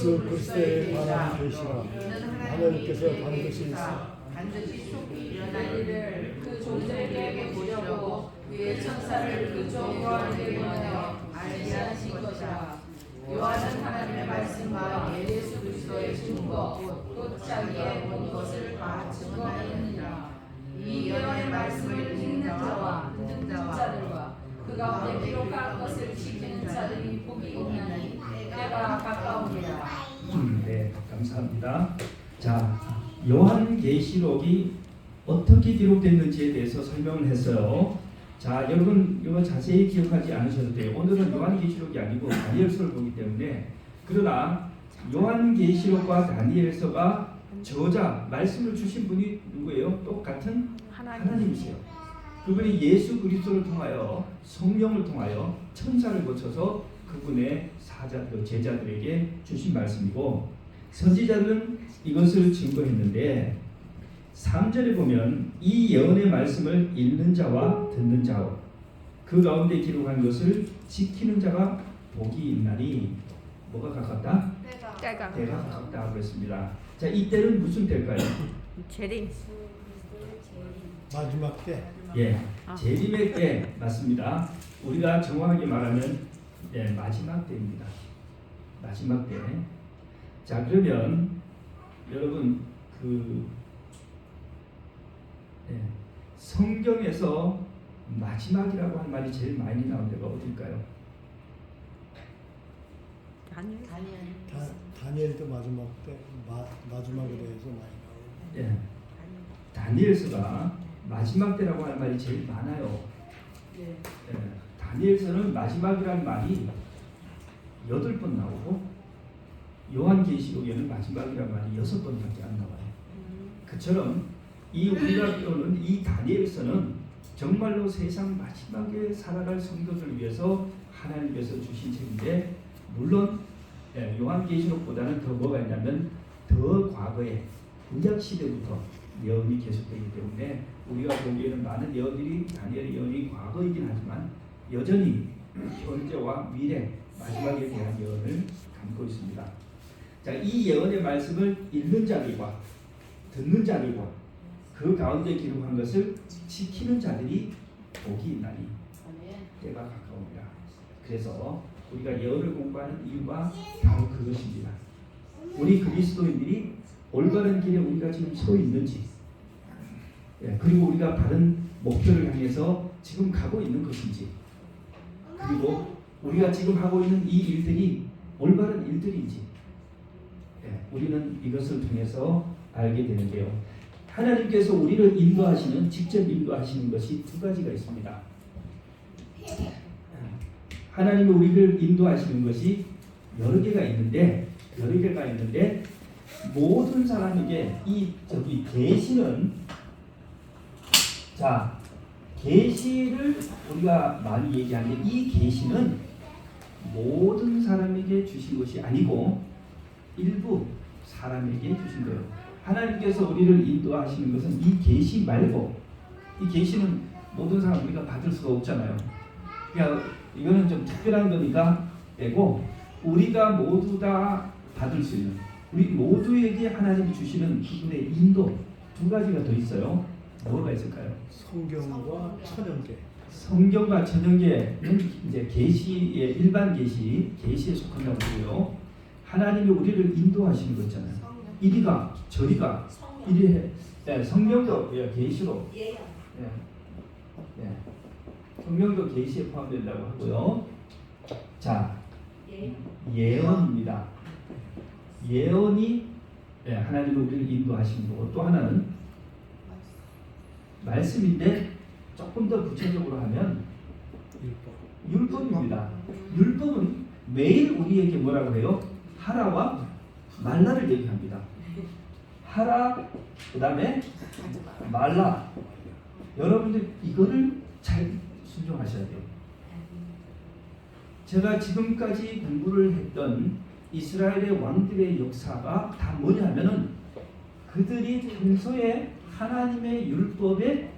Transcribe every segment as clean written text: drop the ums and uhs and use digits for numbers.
예수 그리스도에 관한 계시라. 하나님께서 반드시 속히 일어날 일을 그 종들에게 보려고 그의 천사를 그 종들에게 보내어 알게 하신 것이라. 요한은 하나님의 말씀과 예수 그리스도의 증거 곧 자기의 본 것을 다 증거하였느니라. 이 예언의 말씀을 읽는 자와 듣는 자들과 그 가운데 기록한 것을 지키는 자들이 복이 있나니 때가 가까우니라. 네, 감사합니다. 자, 요한계시록이 어떻게 기록됐는지에 대해서 설명을 했어요. 자, 여러분 이거 자세히 기억하지 않으셔도 돼요. 오늘은 요한계시록이 아니고 다니엘서를 보기 때문에. 그러나 요한계시록과 다니엘서가 저자 말씀을 주신 분이 누구예요? 똑같은 하나님이세요. 그분이 예수 그리스도를 통하여 성령을 통하여 천사를 거쳐서 그분의 제자들에게 주신 말씀이고, 선지자들은 이것을 증거했는데 3절에 보면 이 예언의 말씀을 읽는 자와 듣는 자와 그 가운데 기록한 것을 지키는 자가 복이 있나니 뭐가 가깝다? 때가 가깝다 그랬습니다. 자, 이 때는 무슨 때일까요? 재림. 마지막 때. 예, 재림의 때 맞습니다. 우리가 정확하게 말하면 마지막 때입니다. 마지막 때. 자, 그러면 여러분 성경에서 마지막이라고 한 말이 제일 많이 나온 데가 어딜까요? 다니엘도 마지막 때 마지막에 대해서 많이 나오고. 예, 다니엘서가 마지막 때라고 하는 말이 제일 많아요. 예, 다니엘서는 마지막이라는 말이 8번 나오고 요한계시록에는 마지막이라는 말이 6번밖에 안 나와요. 그처럼 이 우리가 배우는 이 다니엘서는 정말로 세상 마지막에 살아갈 성도들을 위해서 하나님께서 주신 책인데, 물론 요한계시록보다는 더 뭐가 있냐면 더 과거에 구약 시대부터 예언이 계속되기 때문에 우리가 보기에는 많은 예언들이 다니엘의 예언이 과거이긴 하지만 여전히 현재와 미래 마지막에 대한 예언을 담고 있습니다. 자, 이 예언의 말씀을 읽는 자들과 듣는 자들과 그 가운데 기록한 것을 지키는 자들이 복이 있나니 때가 가까우니라. 그래서 우리가 예언을 공부하는 이유가 바로 그것입니다. 우리 그리스도인들이 올바른 길에 우리가 지금 서 있는지, 그리고 우리가 바른 목표를 향해서 지금 가고 있는 것인지, 그리고 우리가 지금 하고 있는 이 일들이 올바른 일들인지, 우리는 이것을 통해서 알게 되는데요. 하나님께서 우리를 인도하시는, 직접 인도하시는 것이 두 가지가 있습니다. 하나님이 우리를 인도하시는 것이 여러 개가 있는데 모든 사람에게 계시는, 자, 계시를 우리가 많이 얘기하는데 이 계시는 모든 사람에게 주신 것이 아니고 일부 사람에게 주신 거예요. 하나님께서 우리를 인도하시는 것은 이 계시 말고, 이 계시는 모든 사람 우리가 받을 수가 없잖아요. 그러니까 이거는 좀 특별한 거니까 빼고 우리가 모두 다 받을 수 있는, 우리 모두에게 하나님이 주시는 그분의 인도 두 가지가 더 있어요. 뭐가 있을까요? 성경과 천연계. 성경과 천연계는 이제 계시의 일반 계시에 속한다고 보고요. 하나님이 우리를 인도하시는 거 있잖아요. 이리가 저리가 이리 해. 성경도 계시로. 성경도 계시에 포함된다고 하고요. 자, 예언입니다. 예언이 하나님이 우리를 인도하시는 거고, 또 하나는 말씀인데 조금 더 구체적으로 하면 율법입니다. 율법은 매일 우리에게 뭐라고 해요? 하라와 말라를 얘기합니다. 하라, 그 다음에 말라. 여러분들 이거를 잘 순종하셔야 돼요. 제가 지금까지 공부를 했던 이스라엘의 왕들의 역사가 다 뭐냐면은 그들이 평소에 하나님의 율법에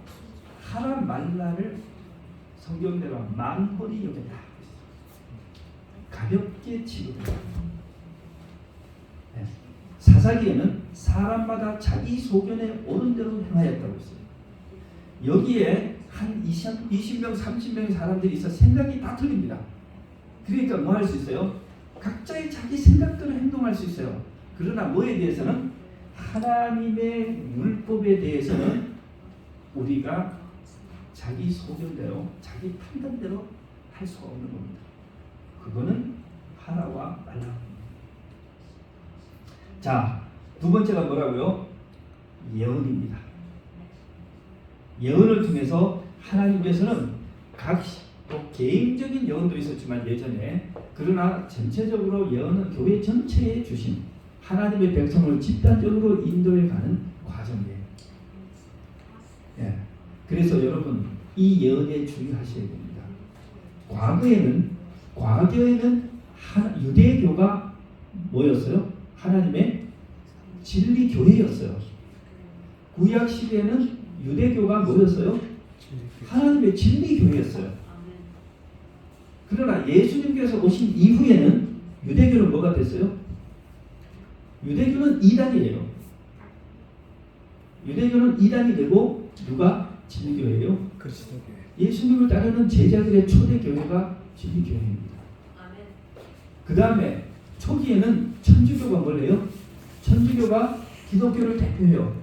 하라 말라를 성경대로 만홀히 여겼다. 가볍게 취급했다. 사사기에는 사람마다 자기 소견에 옳은 대로 행하였다고 했어요. 여기에 한 20명, 30명의 사람들이 있어 생각이 다 틀립니다. 그러니까 뭐 할 수 있어요? 각자의 자기 생각대로 행동할 수 있어요. 그러나 뭐에 대해서는 하나님의 율법에 대해서는 우리가 자기 소견대로 자기 판단대로 할 수가 없는 겁니다. 그거는 하라와 말라. 자, 두 번째가 뭐라고요? 예언입니다. 예언을 통해서 하나님께서는 각 개인적인 예언도 있었지만 예전에, 그러나 전체적으로 예언은 교회 전체에 주신 하나님의 백성을 집단적으로 인도해 가는 과정이에요. 예. 그래서 여러분 이 예언에 주의하셔야 됩니다. 과거에는 유대교가 뭐였어요? 하나님의 진리 교회였어요. 구약 시대에는 유대교가 뭐였어요? 하나님의 진리 교회였어요. 그러나 예수님께서 오신 이후에는 유대교는 뭐가 됐어요? 유대교는 이단이에요. 유대교는 이단이 되고 누가 진리교회예요? 그리스도교회. 예수님을 따르는 제자들의 초대 교회가 진리교회입니다. 그 다음에 초기에는 천주교가 뭐래요? 천주교가 기독교를 대표해요.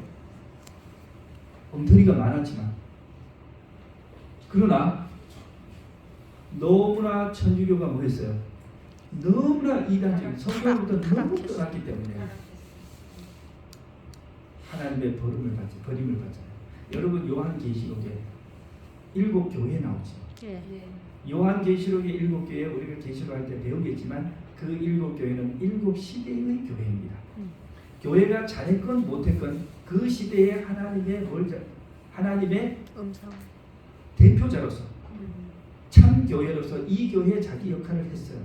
엉터리가 많았지만. 그러나 너무나 천주교가 뭐했어요? 너무나 이단적인 성경부터 너무 떠났기 때문에 하나님의 버림을 받잖아요. 여러분 요한계시록에 7교회 나오죠. 요한계시록의 7교회 우리가 계시록할 때 배우겠지만 그 7교회는 7시대의 교회입니다. 교회가 잘했건 못했건 그 시대에 하나님의 대표자로서 참 교회로서 이 교회에 자기 역할을 했어요.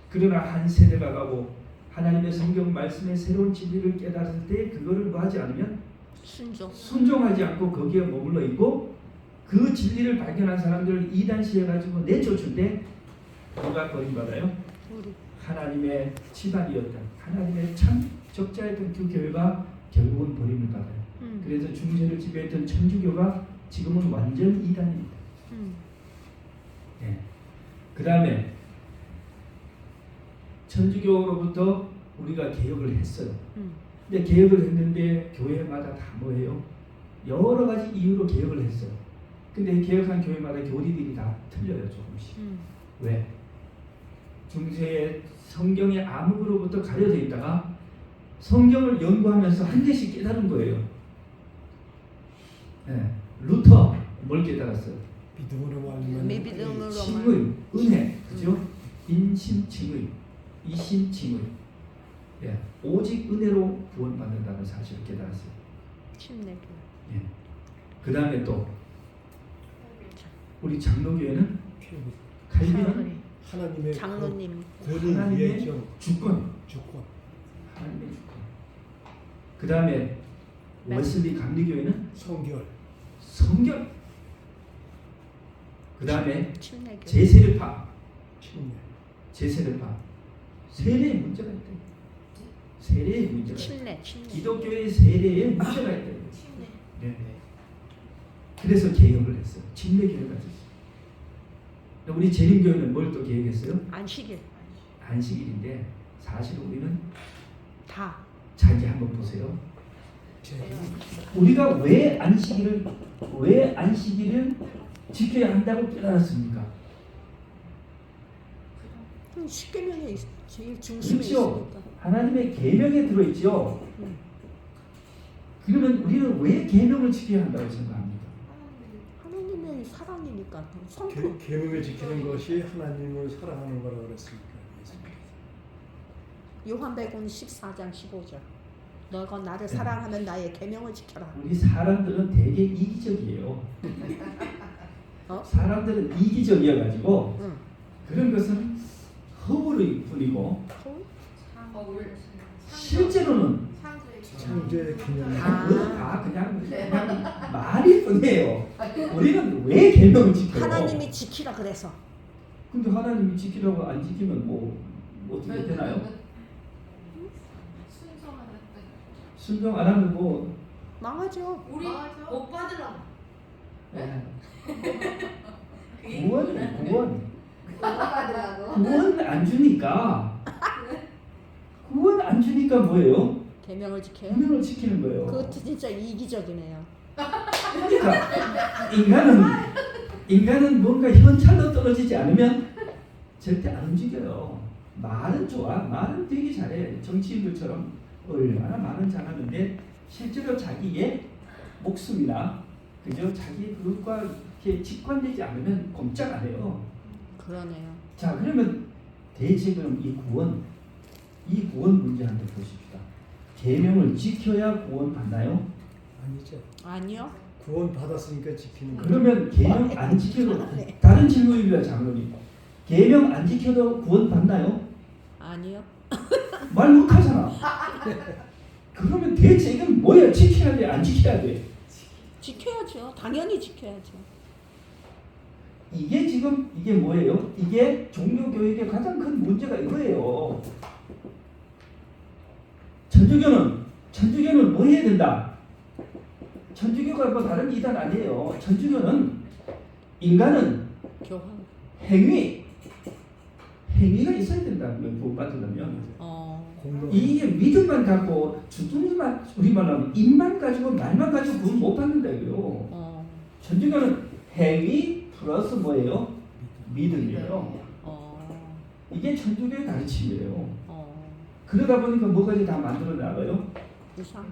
그러나 한 세대가 가고 하나님의 성경 말씀의 새로운 진리를 깨달았을 때 그거를 뭐하지 않으면 순종하지 않고 거기에 머물러 있고 그 진리를 발견한 사람들을 이단시해가지고 내쫓을 때 누가 버림받아요? 하나님의 집안이었던 하나님의 참 적자였던 그 교회가 결국은 버림을 받아요. 그래서 중세를 지배했던 천주교가 지금은 완전 이단입니다. 네. 그 다음에 천주교로부터 우리가 개혁을 했어요. 근데 개혁을 했는데 교회마다 다 뭐예요? 여러 가지 이유로 개혁을 했어요. 근데 개혁한 교회마다 교리들이 다 틀려요, 조금씩. 왜? 중세의 성경의 암흑으로부터 가려져 있다가 성경을 연구하면서 한 개씩 깨달은 거예요. 네. 루터 뭘 깨달았어요? 믿음으로 칭의, 은혜, 그죠? 인신칭의, 이신칭의. 예. 오직 은혜로 구원받는다는 사실을 깨달았어요. 예. 그 다음에 또 우리 장로교회는 칼빈은 하나님의 장로님 권위 하나님의 위의 주권. 하나님의 주권. 그 다음에 웨슬리 감리교회는 성결. 그 다음에 침례교 제세례파. 침례. 제세례파. 세례에 문제가 있다. 세례에 문제가 있다. 침례 기독교의 세례에 문제가 있다. 네. 그래서 개혁을 했어요. 침례 개혁을 했어요. 우리 재림교회는 뭘 또 개혁했어요? 안식일 안식일인데 사실 우리는 다 자 이제 한번 보세요. 제 우리가 왜 안식일을 지켜야 한다고 깨달았습니까? 십계명에 제일 중심에 그렇죠. 있으니까. 하나님의 계명에 들어있죠. 그러면 우리는 왜 계명을 지켜야 한다고 생각합니까? 하나님의 사랑이니까 성품. 계명을 지키는 것이 하나님을 사랑하는 거라고 그랬습니까? 요한복음 14장 15절. 너가 나를 네. 사랑하면 나의 계명을 지켜라. 우리 사람들은 되게 이기적이에요. 사람들은 이기적이어가지고 그런 것은 허물의 뿐이고 실제로는 창조의 기념. 다 그냥 말일 뿐이에요. 우리는 왜 계명을 지켜요? 하나님이 지키라 그래서. 근데 하나님이 지키라고 안 지키면 뭐 어떻게 되나요? 순종 안 하면 뭐 망하죠. 우리 복 받으라고. 구원 받으라고. 구원 안 주니까 구원 안 주니까 뭐예요? 계명을 지켜요. 계명을 지키는 거예요. 그것도 진짜 이기적이네요. 그러니까 인간은 뭔가 현찰로 떨어지지 않으면 절대 안 움직여요. 말은 좋아, 말은 되게 잘해. 정치인들처럼 얼마나 말은 잘하는데 실제로 자기의 목숨이나 그죠? 자기 그것과 이렇게 직관되지 않으면 꼼짝 안 해요. 그러네요. 자, 그러면 대체 그럼 이 구원 문제 한번 보십시다. 계명을 지켜야 구원 받나요? 아니죠. 아니요. 구원 받았으니까 지키는 거죠. 그러면 계명 안 지켜도 다른 질문입니다, 장로님. 계명 안 지켜도 구원 받나요? 아니요. 말 못하잖아. 그러면 대체 이건 뭐야? 지켜야 돼? 안 지켜야 돼? 지켜야죠. 당연히 지켜야죠. 이게 지금 이게 뭐예요? 이게 종교교육의 가장 큰 문제가 이거예요. 천주교는 뭐 해야 된다? 천주교가 뭐 다른 이단 아니에요. 천주교는 인간은 교황. 행위가 있어야 된다. 구원 받으려면. 공동. 이게 믿음만 갖고 주둥이만 우리말 하면 입만 가지고 말만 가지고 구원 못 받는다고요. 천주교는 행위 플러스 뭐예요? 믿음이에요. 이게 천주교의 가르침이에요. 그러다 보니까 뭐까지 다 만들어 나가요? 우상.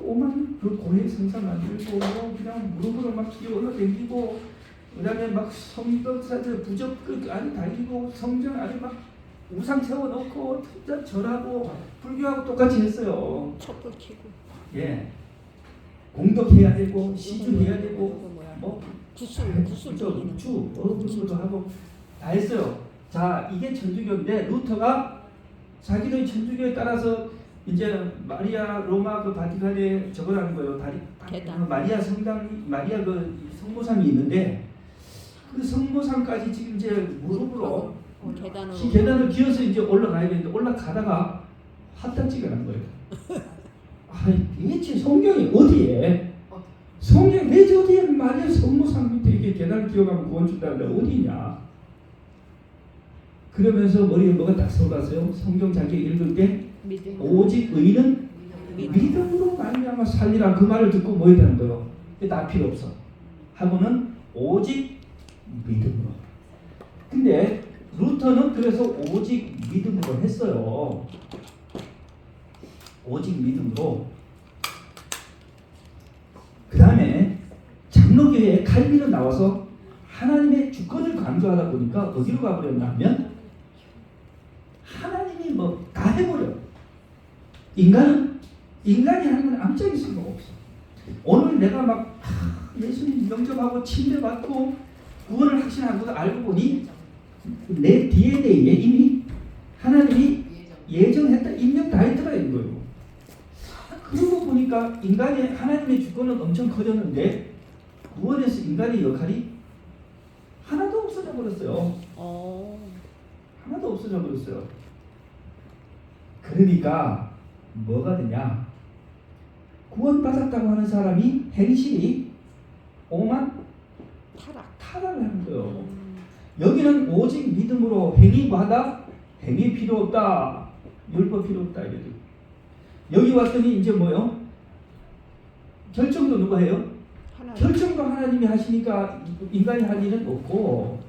오만 그 고해 성사 만들고 뭐 그냥 무릎으로 막 기어올라 댕기고 그다음에 막 성덕사들 부적 그 안에 달리고 성전 안에 막 우상 세워놓고 특전 절하고 불교하고 똑같이 했어요. 촛불 켜고. 예, 공덕해야 되고 시주해야 되고 뭐야? 뭐 구슬 돌리는. 그것도 하고 다 했어요. 자, 이게 천주교인데 루터가 자기도 천주교에 따라서 이제 마리아 로마 그 바티칸에 저거라는 거예요. 계단. 마리아 성당, 마리아 그 성모상이 있는데 그 성모상까지 지금 이제 무릎으로 계단으로. 계단을 기어서 이제 올라가야 되는데 올라가다가 화딱지가 난 거예요. 대체 성경이 어디에? 성경 왜 저기에 마리아 성모상 밑에 이렇게 계단을 기어가면 구원 준다는데 어디냐? 그러면서 머리에 뭐가 딱 서봤어요. 성경 자기 읽을 때 믿음. 오직 의는 믿음으로 말미암아 살리라 그 말을 듣고 뭐 해야 되는 거예요? 나 필요 없어. 하고는 오직 믿음으로. 근데 루터는 그래서 오직 믿음으로 했어요. 오직 믿음으로. 그 다음에 장로교회 칼빈은 나와서 하나님의 주권을 강조하다 보니까 어디로 가버렸나 하면 하나님이 뭐 다 해버려. 인간이 하는 건 아무 적일 수가 없어. 오늘 내가 막 예수님 영접하고 침례받고 구원을 확신한 걸 알고 보니 내 DNA에 이미 하나님이 예정했다, 입력 다 했더라 이거예요. 그러고 보니까 인간의 하나님의 주권은 엄청 커졌는데 구원에서 인간의 역할이 하나도 없어져 버렸어요. 하나도 없어져 버렸어요. 그러니까 뭐가 되냐? 구원받았다고 하는 사람이 행실이 오만 타락을 하는 거예요. 여기는 오직 믿음으로 행위마다 행위 필요 없다, 율법 필요 없다 이래도. 여기 왔더니 이제 뭐요? 결정도 누가 해요? 결정도 하나님이 하시니까 인간이 할 일은 없고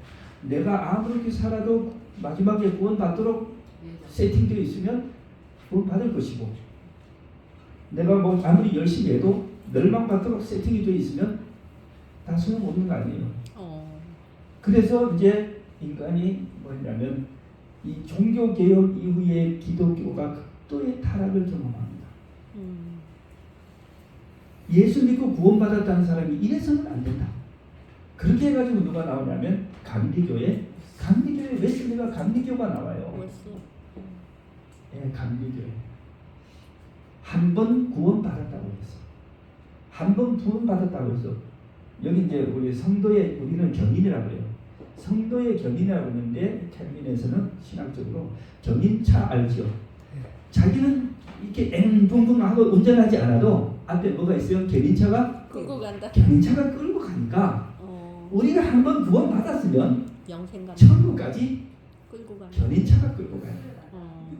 내가 아무렇게 살아도 마지막에 구원 받도록 세팅되어 있으면 구원 받을 것이고 내가 뭐 아무리 열심히 해도 멸망받도록 세팅이 되어 있으면 다 소용없는 거 아니에요. 그래서 이제 인간이 뭐냐면 이 종교개혁 이후에 기독교가 극도의 타락을 경험합니다. 예수 믿고 구원받았다는 사람이 이래서는 안 된다. 그렇게 해가지고 누가 나오냐면 감리교회 웨슬리가 감리교가 나와요. 예, 감리교회. 한 번 구원받았다고 했어. 한 번 구원받았다고 했어. 여기 이제 우리 성도의 우리는 견인이라고 해요. 성도의 견인이라고 하는데 캘빈에서는 신학적으로 견인차 알죠? 자기는 이렇게 앵붕붕 하고 운전하지 않아도 앞에 뭐가 있어요? 견인차가 끌고 간다. 견인차가 끌고 가니까 우리가 한번 구원 받았으면 영생 간다. 천국까지 끌고 간다. 견인차가 끌고 가요. 어.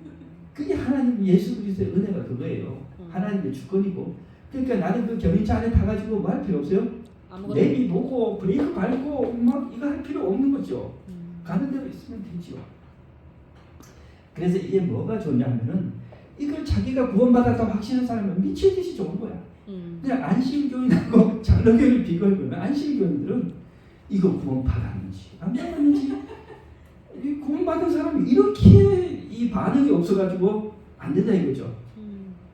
그게 하나님 예수 그리스도의 은혜가 그거예요. 하나님의 주권이고. 그러니까 나는 그 견인차 안에 타가지고 뭐 할 필요 없어요. 아무것도. 내비 보고 브레이크 밟고 막 이거 할 필요 없는 거죠. 음. 가는 대로 있으면 되죠. 그래서 이게 뭐가 좋냐면은 이걸 자기가 구원받았다고 확신한 사람은 미치듯이 좋은 거야. 그냥 안심교인하고 장로교인을 비교해보면 안심교인들은 이거 구원받았는지 안 받았는지 이 구원받은 사람이 이렇게 이 반응이 없어가지고 안 된다 이거죠.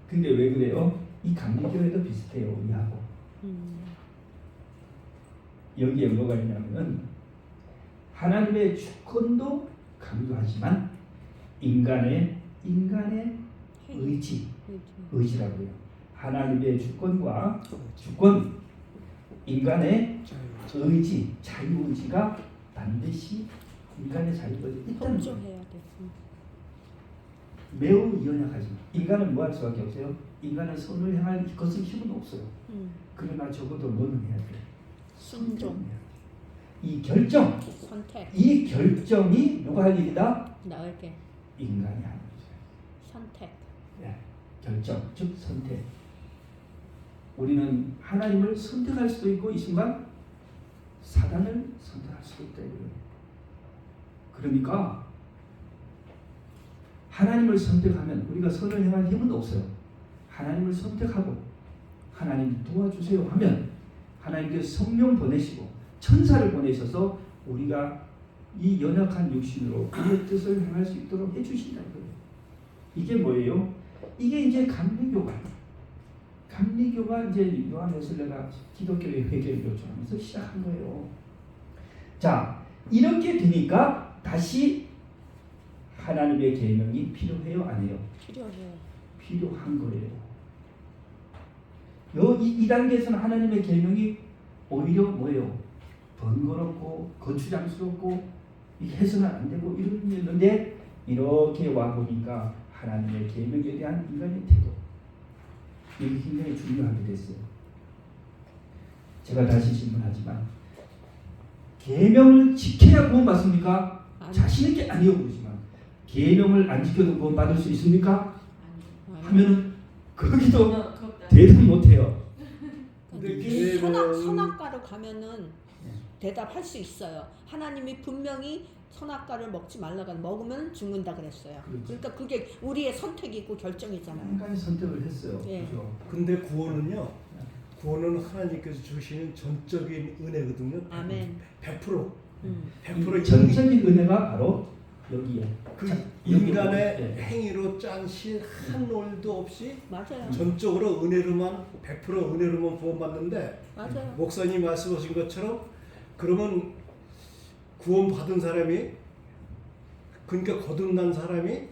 근데 왜 그래요? 이 감리교회도 비슷해요. 우리하고. 여기에 뭐가 있냐면은 하나님의 주권도 강조하지만 인간의 의지라고요. 하나님의 주권, 인간의 의지, 자유의지가 반드시 인간의 자유의지 일단 협조해야 돼. 매우 연약하지만 인간은 뭐 할 수밖에 없어요. 인간은 선을 향할 것은 힘은 없어요. 그러나 적어도 뭐는 해야 돼. 순종. 이 결정, 선택. 이 결정이 누가 할 일이다? 나에게. 인간이 하는 거죠. 선택. 네, 결정, 즉 선택. 우리는 하나님을 선택할 수도 있고 이 순간 사단을 선택할 수도 있다 이거예요. 그러니까 하나님을 선택하면 우리가 선을 행할 힘은 없어요. 하나님을 선택하고 하나님 도와주세요 하면 하나님께서 성령 보내시고 천사를 보내셔서 우리가 이 연약한 육신으로 그의 뜻을 행할 수 있도록 해주신다 이거예요. 이게 뭐예요? 이게 이제 감리교가 이제 요한 웨슬레가 기독교의 회개를 요청하면서 시작한 거예요. 자, 이렇게 되니까 다시 하나님의 계명이 필요해요, 안 해요? 필요해요. 필요한 거예요. 이 단계에서는 하나님의 계명이 오히려 뭐예요? 번거롭고 거추장스럽고 해서는 안 되고 이랬는데 이렇게 와 보니까 하나님의 계명에 대한 인간의 태도 이게 굉장히 중요하게 됐어요. 제가 다시 질문하지만 계명을 지켜야 구원받습니까? 자신 있게 아니요 그러지만 계명을 안 지켜도 구원받을 수 있습니까? 하면은 거기도 대답 못해요. 근데 선악과로 가면은 대답할 수 있어요. 하나님이 분명히 선악과를 먹지 말라고 먹으면 죽는다 그랬어요. 그렇죠. 그러니까 그게 우리의 선택이고 결정이잖아요. 인간이 선택을 했어요. 예. 그렇죠? 근데 구원은요. 구원은 하나님께서 주시는 전적인 은혜거든요. 아멘. 100%. 음. 100% 전적인 은혜가 바로 여기에. 그 자, 인간의 여기로, 예. 행위로 짠신 한 올도 없이 맞아요. 전적으로 은혜로만 100% 은혜로만 구원받는데 맞아요. 목사님 말씀하신 것처럼 그러면 구원받은 사람이 그러니까 거듭난 사람이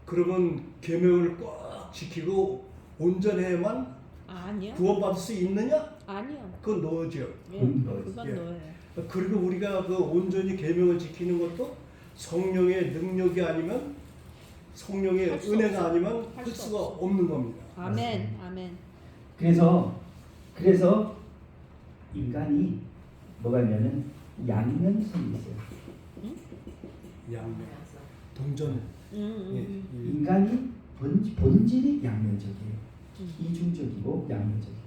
그러면 계명을 꼭 지키고 온전해야만 아니요. 구원받을 수 있느냐? 아니요. 그건 너죠. 예, 그건 그건 예. 너예요. 그리고 우리가 그 온전히 계명을 지키는 것도 성령의 능력이 아니면 성령의 할수 은혜가 없어. 아니면 할 할 수 수가 없어. 없는 겁니다. 아멘. 아멘. 그래서 인간이 뭐가 있냐면 양면성이 있어요. 양면, 동전. 예. 인간이 본질이 양면적이에요. 이중적이고 양면적이에요.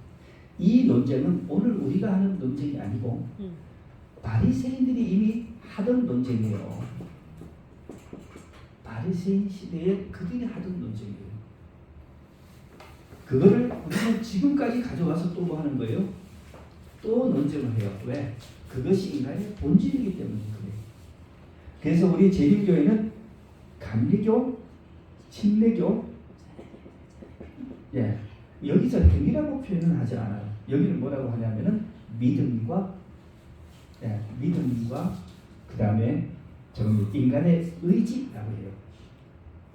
이 논쟁은 오늘 우리가 하는 논쟁이 아니고 바리새인들이 이미 하던 논쟁이에요. 바리새인 시대에 그들이 하던 논쟁이에요. 그거를 우리는 지금까지 가져와서 또 뭐 하는 거예요? 또 논쟁을 해요. 왜? 그것이 인간의 본질이기 때문에 그래요. 그래서 우리 재림교회는 감리교, 침례교, 예, 여기서 행위라고 표현은 하지 않아요. 여기는 뭐라고 하냐면은 믿음과 그 다음에 인간의 의지라고 해요.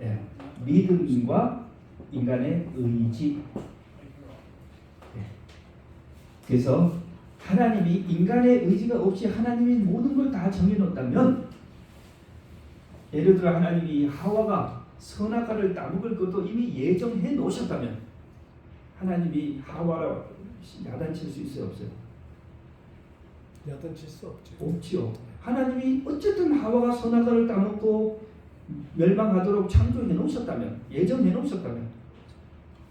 예, 믿음과 인간의 의지. 예. 그래서 하나님이 인간의 의지가 없이 하나님이 모든 걸 다 정해놓았다면 예를 들어 하나님이 하와가 선악과를 따먹을 것도 이미 예정해 놓으셨다면 하나님이 하와를 야단칠 수 있어요, 없어요? 야단칠 수 없죠. 없지요. 하나님이 어쨌든 하와가 선악과를 따먹고 멸망하도록 창조해 놓으셨다면, 예정해 놓으셨다면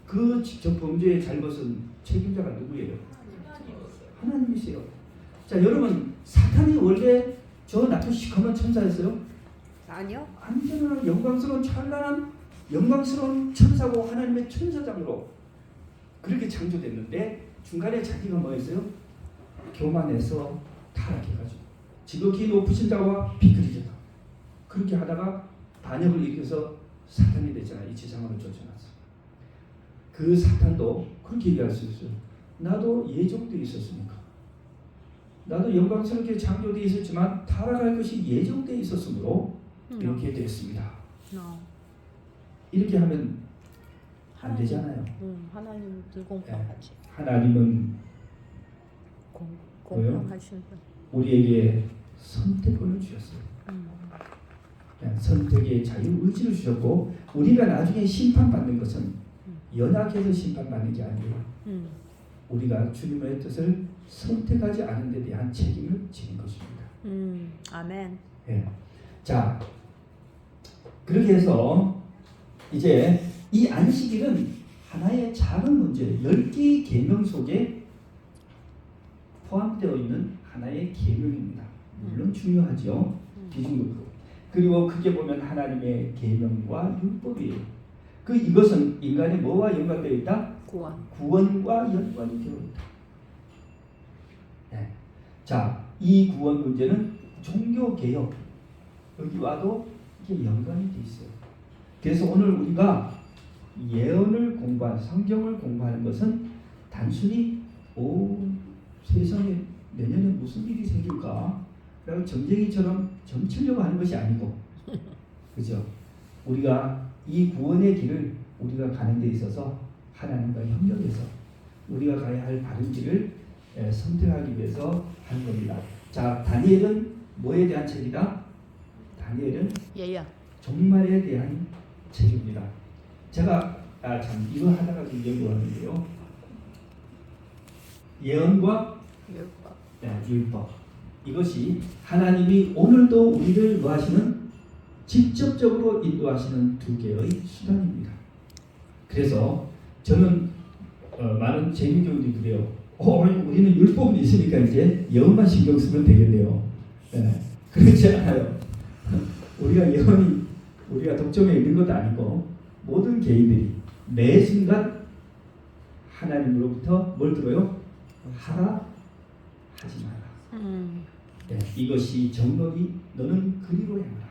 그 직접 범죄의 잘못은 책임자가 누구예요? 하나님이세요. 자, 여러분, 사탄이 원래 저 나쁜 시커먼 천사였어요? 아니요. 완전한 영광스러운 찬란한 영광스러운 천사고 하나님의 천사장으로 그렇게 창조됐는데 중간에 자기가 뭐였어요? 교만해서 타락해가지고 지극히 높으신 자와 비그리졌다. 그렇게 하다가 반역을 일으켜서 사탄이 됐잖아요. 이 지상으로 쫓아났어. 그 사탄도 그렇게 얘기할 수 있어요. 나도 예정되어 있었으니까. 나도 영광스럽게 창조되어 있었지만 타락할 것이 예정되어 있었으므로 이렇게 됐습니다. 이렇게 하면 안 되잖아요. 하나님 불공평하지. 하나님은 공평하신 분. 우리에게 선택권을 주셨어요. 선택의 자유 의지를 주셨고 우리가 나중에 심판받는 것은 연약해서 심판받는 게 아니에요. 우리가 주님의 뜻을 선택하지 않은 데 대한 책임을 지는 것입니다. 아멘. 예. 자, 그렇게 해서 이제 이 안식일은 하나의 작은 문제, 10개의 계명 속에 포함되어 있는 하나의 계명입니다. 물론 중요하죠. 비중도. 그리고 크게 보면 하나님의 계명과 율법이에요. 이것은 인간의 뭐와 연관되어 있다? 구원과 연관이 되어 있다. 네. 자, 이 구원 문제는 종교 개혁 여기와도 이게 연관이 되어 있어요. 그래서 오늘 우리가 예언을 공부한 성경을 공부하는 것은 단순히 세상에 내년에 무슨 일이 생길까? 라고 점쟁이처럼 점치려고 하는 것이 아니고, 그죠? 우리가 이 구원의 길을 우리가 가는 데 있어서 하나님과 협력해서 우리가 가야 할 바른 길을 선택하기 위해서 하는 겁니다. 자, 다니엘은 뭐에 대한 책이다? 다니엘은 예언. 종말에 대한 책입니다. 제가 참 이거 하다가 좀 연구하는데요. 예언과 율법. 이것이 하나님이 오늘도 우리를 뭐하시는 직접적으로 인도하시는 두 개의 수단입니다. 그래서 저는 많은 재미교육이 그래요. 우리는 율법은 있으니까 이제 예언만 신경 쓰면 되겠네요. 그렇지 않아요. 우리가 독점에 있는 것도 아니고 모든 개인들이 매 순간 하나님으로부터 뭘 들어요? 하라 하지 마라. 이것이 정록이 너는 그리로 행하라.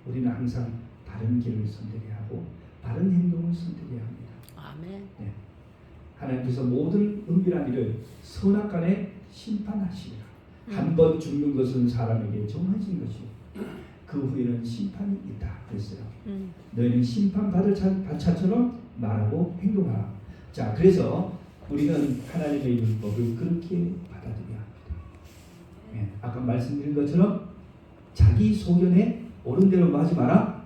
우리는 항상 바른 길을 선택해야 하고 바른 행동을 선택해야 합니다. 아멘. 하나님께서 모든 은밀한 일을 선악간에 심판하시리라. 한 번 죽는 것은 사람에게 정해진 것이요 그 후에는 심판이 있다 그랬어요. 너희는 심판받을 자처럼 말하고 행동하라. 자, 그래서 우리는 하나님의 율법을 그렇게 받아들여야 합니다. 아까 말씀드린 것처럼 자기 소견에 옳은 대로 하지 마라.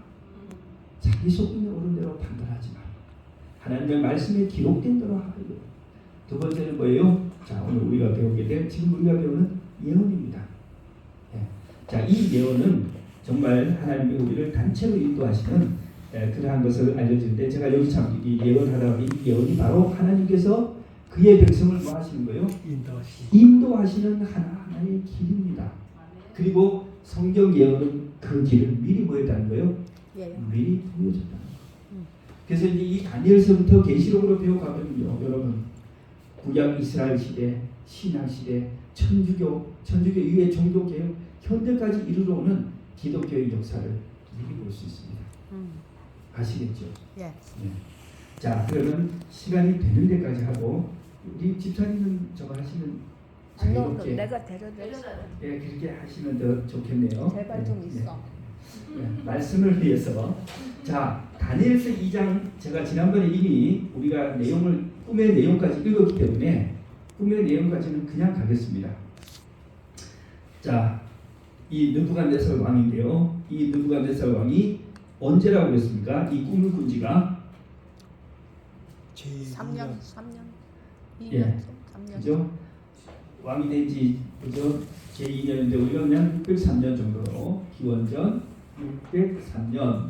자기 소견에 옳은 대로 판단하지 마라. 하나님의 말씀에 기록된 대로 하라. 두 번째는 뭐예요? 자, 오늘 우리가 배우게 될 지금 우리가 배우는 예언입니다. 자, 이 예언은 정말 하나님이 우리를 단체로 인도하시는 그러한 것을 알려주는데 제가 여기 참 이 예언하다가 이 예언이 바로 하나님께서 그의 백성을 뭐 하시는 거예요? 인도하시는 하나하나의 길입니다. 그리고 성경 예언은 그 길을 미리 보였다는 거예요. 미리 보여줬다는 거예요. 그래서 이제 이 다니엘서부터 계시록으로 배워가면요, 여러분 구약 이스라엘 시대, 신약 시대, 천주교 이후의 종교 개혁, 현대까지 이르러 오는 기독교의 역사를 미리 볼 수 있습니다. 아시겠죠? 예. 자, 그러면 시간이 되는 데까지 하고 우리 집사님은 저거 하시면 자유롭게 내가 데려다. 그렇게 하시면 더 좋겠네요. 제발 좀 있어. 말씀을 위해서 자, 다니엘서 2장 제가 지난번에 이미 우리가 꿈의 내용까지 읽었기 때문에 꿈의 내용까지는 그냥 가겠습니다. 자, 이 느부갓네살 왕인데요. 이 느부갓네살 왕이 언제라고 그랬습니까? 이 꿈을 꾼 지가 제 3년, 3년, 2년, 예. 3년. 그죠? 왕이 된지 그죠? 제2년인데 우리가 그냥 603년 정도로 기원전 603년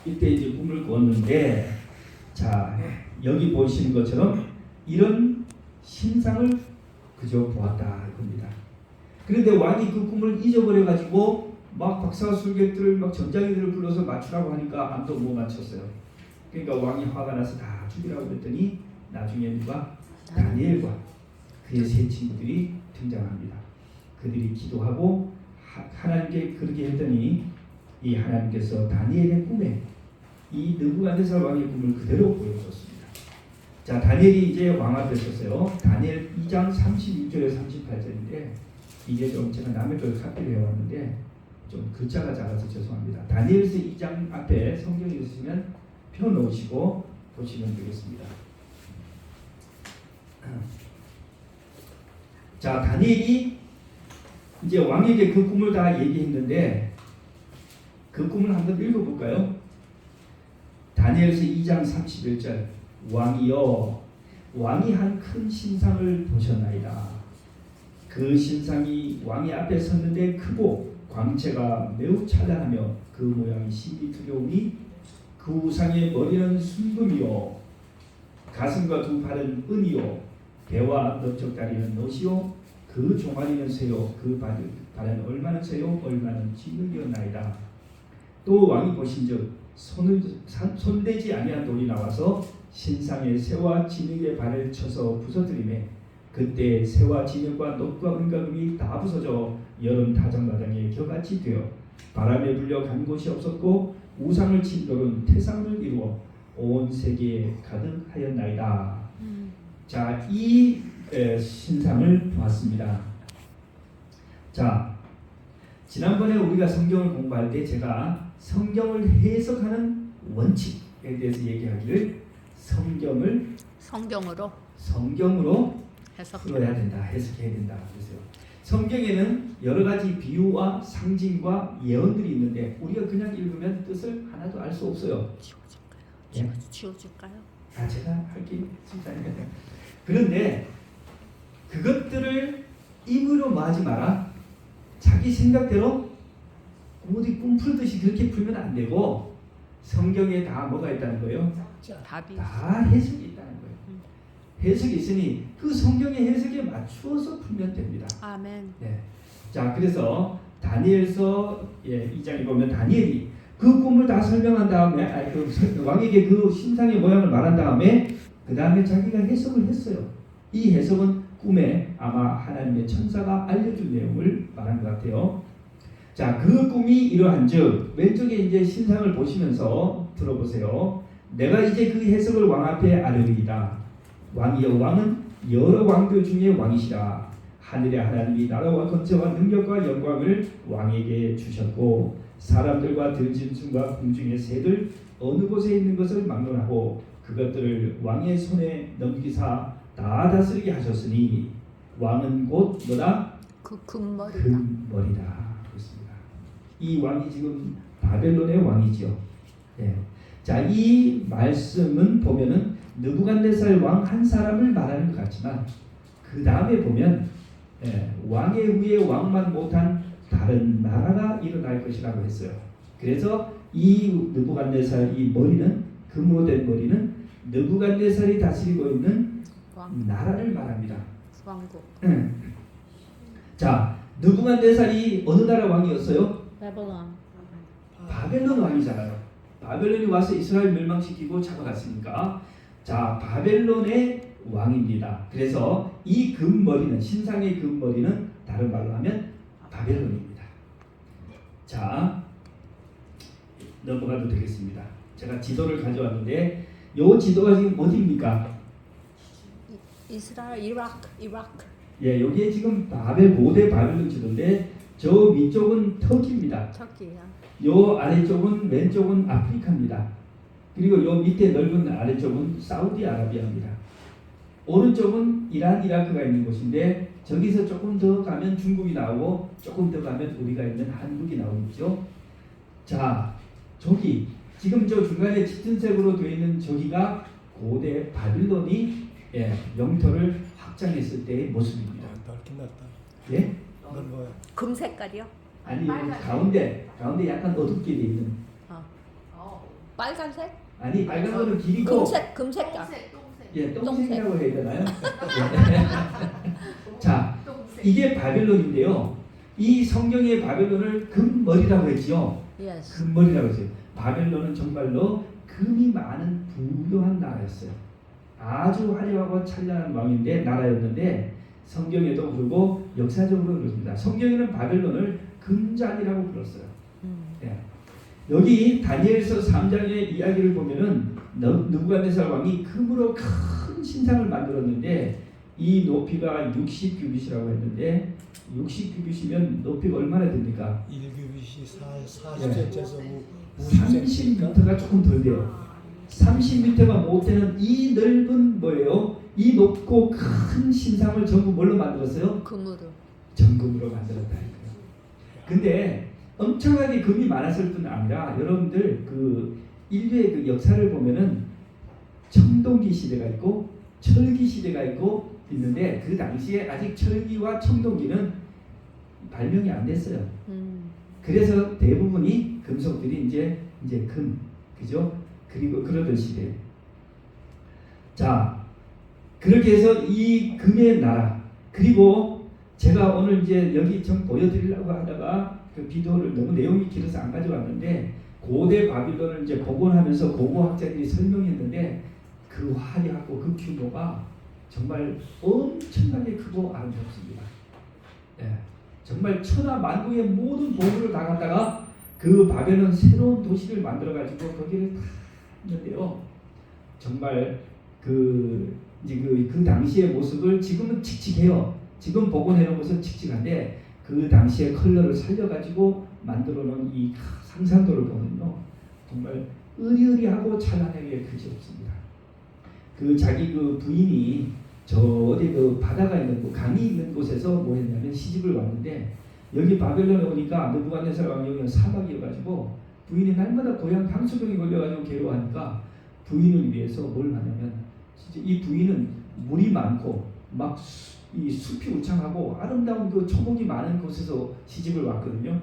이때 이제 꿈을 꿨는데 자 여기 보시는 것처럼 이런 신상을 그저 보았다 이겁니다. 그런데 왕이 그 꿈을 잊어버려 가지고 막 박사술객들을 막 전장이들을 불러서 맞추라고 하니까 아무도 못 맞췄어요. 그러니까 왕이 화가 나서 다 죽이라고 그랬더니 나중에 누가 다니엘과 그의 세 친구들이 등장합니다. 그들이 기도하고 하나님께 그렇게 했더니 이 하나님께서 다니엘의 꿈에 이 느부갓네살 왕의 꿈을 그대로 보여줬습니다. 자 다니엘이 이제 왕아 되셨어요. 다니엘 2장 36절에 38절인데 이게 좀 제가 남의 걸 카피를 해왔는데 좀 글자가 작아서 죄송합니다. 다니엘서 2장 앞에 성경이 있으면 펴놓으시고 보시면 되겠습니다. 자 다니엘이 이제 왕에게 그 꿈을 다 얘기했는데 그 꿈을 한번 읽어볼까요? 다니엘서 2장 31절 왕이여 왕이 한 큰 신상을 보셨나이다. 그 신상이 왕의 앞에 섰는데 크고 광채가 매우 찬란하며 그 모양이 심히 두려우니 그 우상의 머리는 순금이요 가슴과 두 팔은 은이요 배와 넓적다리는 노시요 그 종아리는 쇠요 그 발은 얼마는 쇠요 얼마는 진흙이었나이다. 또 왕이 보신즉 손대지 아니한 돌이 나와서 신상의 쇠와 진흙의 발을 쳐서 부서뜨리매 그때 쇠와 진흙과 녹과 은과 금이 다 부서져 여름 다정마당에 겨같이 되어 바람에 불려 간 곳이 없었고 우상을 친 돌은 태산을 이루어 온 세계에 가득하였나이다. 자, 이 신상을 보았습니다. 자, 지난번에 우리가 성경을 공부할 때 제가 성경을 해석하는 원칙에 대해서 얘기하기를 성경으로 풀어야 된다, 해석해야 된다. 그래서요. 성경에는 여러 가지 비유와 상징과 예언들이 있는데 우리가 그냥 읽으면 뜻을 하나도 알 수 없어요. 지워줄까요? 아, 제가 할게 진짜니까요. 그런데 그것들을 임의로 마지 마라. 자기 생각대로 어디 꿈 풀듯이 그렇게 풀면 안 되고 성경에 다 뭐가 있다는 거예요? 답이 다 해석이 있다는 거예요. 해석이 있으니 그 성경의 해석에 맞추어서 풀면 됩니다. 아멘. 네. 자, 그래서 다니엘서 2장에 보면 다니엘이 그 꿈을 다 설명한 다음에 그 왕에게 그 신상의 모양을 말한 다음에 그 다음에 자기가 해석을 했어요. 이 해석은 꿈에 아마 하나님의 천사가 알려준 내용을 말한 것 같아요. 자, 그 꿈이 이러한즉 왼쪽에 이제 신상을 보시면서 들어보세요. 내가 이제 그 해석을 왕 앞에 아뢰리이다. 왕이여 왕은 여러 왕들 중에 왕이시라. 하늘의 하나님이 나라와 권세와 능력과 영광을 왕에게 주셨고 사람들과 들짐승과 궁중의 새들 어느 곳에 있는 것을 막론하고 그것들을 왕의 손에 넘기사 다 다스리게 하셨으니 왕은 곧 뭐다? 그 금머리다. 금머리다. 그렇습니다. 이 왕이 지금 바벨론의 왕이죠. 네. 자, 이 말씀은 보면은 느부갓네살 왕 한 사람을 말하는 것 같지만 그 다음에 보면 왕의 후에 왕만 못한 다른 나라가 일어날 것이라고 했어요. 그래서 이 느부갓네살 이 머리는 금으로 된 머리는 느부갓네살이 다스리고 있는 나라를 말합니다. 왕국. 자, 느부갓네살이 어느 나라 왕이었어요? 바벨론 왕이잖아요. 바벨론이 와서 이스라엘 멸망시키고 잡아갔으니까 자, 바벨론의 왕입니다. 그래서 이 금머리는 신상의 금머리는 다른 말로 하면 바벨론입니다. 자, 넘어가도 되겠습니다. 제가 지도를 가져왔는데 이 지도가 지금 어디입니까? 이스라엘, 이라크. 예, 여기에 지금 고대 바벨론 지도인데 저 위쪽은 터키입니다. 터키야. 요 아래쪽은 왼쪽은 아프리카입니다. 그리고 요 밑에 넓은 아래쪽은 사우디아라비아입니다. 오른쪽은 이란, 이라크가 있는 곳인데 저기서 조금 더 가면 중국이 나오고 조금 더 가면 우리가 있는 한국이 나오겠죠. 자, 조기. 지금 저 중간에 짙은색으로 되어 있는 저기가 고대 바빌론이 영토를 확장했을 때의 모습입니다. 넓긴 넓다. 예? 넓어요. 금 색깔이요? 아니 빨간색. 가운데 약간 어둡게 되어 있는. 빨간색? 아니 빨간 거는 길이고 금 색깔. 똥색, 똥색. 예, 똥색이라고 해야 되나요? 자, 이게 바벨론인데요. 이 성경의 바벨론을 금머리라고 했지요. Yes. 금머리라고 했어요. 바벨론은 정말로 금이 많은 부유한 나라였어요. 아주 화려하고 찬란한 왕인데 나라였는데 성경에도 그러고 역사적으로 그렇습니다. 성경에는 바벨론을 금잔이라고 불렀어요. 예. 여기 다니엘서 3장의 이야기를 보면은 느부갓네살 왕이 금으로 큰 신상을 만들었는데 이 높이가 60규빗이라고 했는데 60규빗이면 높이가 얼마나 됩니까? 1규빗이 40cm에서 50cm니까 30m가 조금 덜 돼요. 30m가 못 되는 이 넓은 뭐예요? 이 높고 큰 신상을 전부 뭘로 만들었어요? 금으로. 정금으로 만들었다니까요. 근데 엄청나게 금이 많았을 뿐 아니라 여러분들 그 인류의 그 역사를 보면은 청동기 시대가 있고 철기 시대가 있는데 그 당시에 아직 철기와 청동기는 발명이 안 됐어요. 그래서 대부분이 금속들이 이제 금, 그죠? 그리고 그러던 시대. 자, 그렇게 해서 이 금의 나라, 그리고 제가 오늘 이제 여기 좀 보여드리려고 하다가 그 비디오를 너무 내용이 길어서 안 가져왔는데 고대 바빌론을 이제 복원하면서 고고학자들이 설명했는데 그 화려하고 그 규모가 정말 엄청나게 크고 아름답습니다. 예, 정말 천하 만국의 모든 보물을 다 갖다가 그 바벨론 새로운 도시를 만들어 가지고 거기를 다 했는데요. 정말 그 당시의 모습을 지금은 칙칙해요. 지금 복원해 놓은 것은 칙칙한데 그 당시의 컬러를 살려 가지고 만들어 놓은 이 상상도를 보면요. 정말 으리으리하고 찬란하게 그지 없습니다. 그 자기 그 부인이 저 어디 그 바다가 있는 그 강이 있는 곳에서 뭐 했냐면 시집을 왔는데 여기 바벨론에 오니까 느부갓네살 왕이 여기는 사막이어가지고 부인이 날마다 고향 향수병이 걸려가지고 괴로워하니까 부인을 위해서 뭘 하냐면 진짜 이 부인은 물이 많고 막 이 숲이 우창하고 아름다운 그 초목이 많은 곳에서 시집을 왔거든요.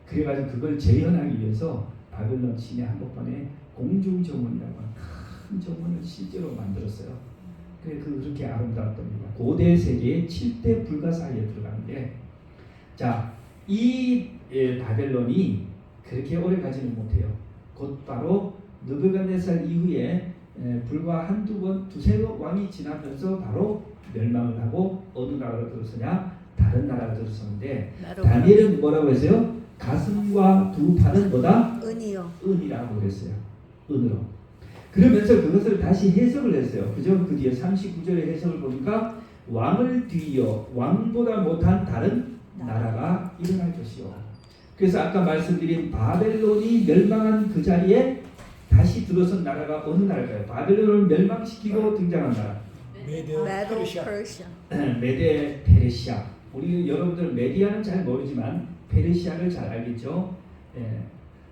그래가지고 그걸 재현하기 위해서 바벨론 시내 한복판에 공중정원이라고 하는 큰 정원을 실제로 만들었어요. 그렇게 아름다웠답니다. 고대 세계의 7대 불가 사이에 들어가는데, 자, 이 바벨론이 그렇게 오래 가지는 못해요. 곧 바로 느부갓네살 이후에 불과 한두 번, 두세 번 왕이 지나면서 바로 멸망을 하고 어느 나라로 들어서냐? 다른 나라로 들어서는데 다니엘은 뭐라고 했어요? 가슴과 두 팔은 뭐다? 은이요. 은이라고 그랬어요. 은으로. 그러면서 그것을 다시 해석을 했어요. 그죠? 그 뒤에 39절의 해석을 보니까 왕을 뒤이어 왕보다 못한 다른 나라가 일어날 것이요. 그래서 아까 말씀드린 바벨론이 멸망한 그 자리에 다시 들어선 나라가 어느 나라일까요? 바벨론을 멸망시키고 등장한 나라. 메데 페르시아. 메데 페르시아. 우리 여러분들 메디아는 잘 모르지만 페르시아를 잘 알겠죠? 예.